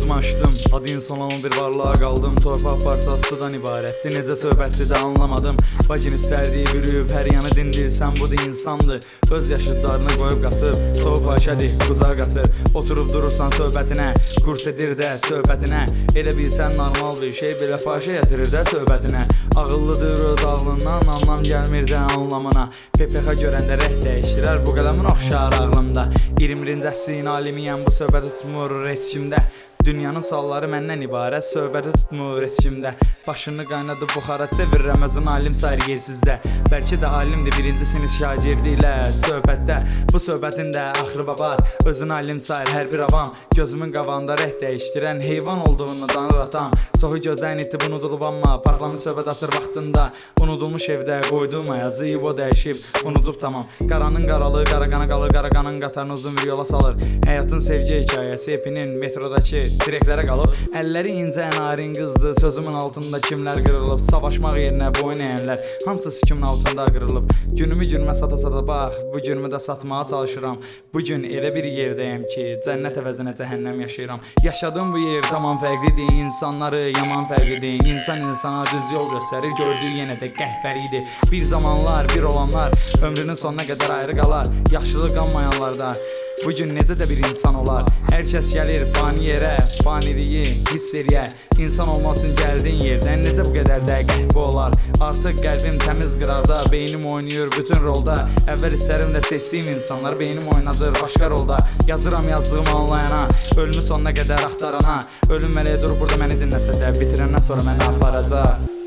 Gözümü açdım, adı insan olan bir varlığa qaldım. Torpaq parçası sudan ibarətdir, necə söhbətdir də anlamadım. Bacın istərdiyi bürüyüb, hər yanı dindirsən bu da insandır. Öz yaşıdlarını qoyub qaçıb, soğuk fahişədir, quzağa qaçır. Oturub durursan söhbətinə, kurs edir də söhbətinə. Elə bilsən normal bir şey, belə fahişə yetirir də söhbətinə. Ağıllıdır öz ağlından, anlam gəlmir də anlamına. PPX görəndə rəh dəyişirər, bu qələmin oxşar ağlımda. 21-ci əsrin alimiyəm, bu söhbəti tutmur reskimdə. Dünyanın sualları məndən ibarət, söhbəti tutmur reskimdə. Başını qaynadı buxara çevirəm, özün alim sayır yersizdə. Bəlkə də alimdir birinci sinif şagirdi ilə söhbətdə. Bu söhbətin də axırı babat, özün alim sayır hər bir avam. Gözümün qavağında rəh dəyişdirən heyvan olduğunu danır atam. Çoxu gözdən itib unudulub amma parlamış söhbət açır vaxtında. Unudulmuş evdə qoyduğum ayazı o dəyişib, unudub tamam. Qaranın qaralığı qaraqana qalır, qaraqanın qatarını uzun bir yola salır. Həyatın sevgi hekayəsi epinin metrodakı direklərə qalıb. Əlləri incə narin qızdı, sözümün altında kimlər qırılıb. Savaşmaq yerinə boyun əyənlər, hamısı sikimin altında qırılıb. Günümü günümə sata-sata bax, bu günümü də satmağa çalışıram. Bugün elə bir yerdəyəm ki, cənnət əvəzinə cəhənnəm yaşayıram. Yaşadığım bu yer tamam fərqlidir, insanları yaman fərqlidir. İnsan insana düz yol göstərir, gördüyü yenə də qəhbəridir. Bir zamanlar, bir olanlar ömrünün sonuna qədər ayrı qalar. Yaxşılıq qanmayanlar da bugün necə də bir insan olar. Hər kəs gəlir fani yerə, faniliyi hiss eləyə. İnsan olmaq üçün gəldiyin yerdən necə bu qədər də qəhbə olar. Artıq qəlbim təmiz qırarda, beynim oynayır bütün rolda. Əvvəl istərim də seçdiyim insanlar beynim oynadır başqa rolda. Yazıram yazdığımı anlayana, ölümü sonuna qədər axtarana. Ölüm mələyi durub burada məni dinləsə də, bitirəndən sonra məni aparacaq.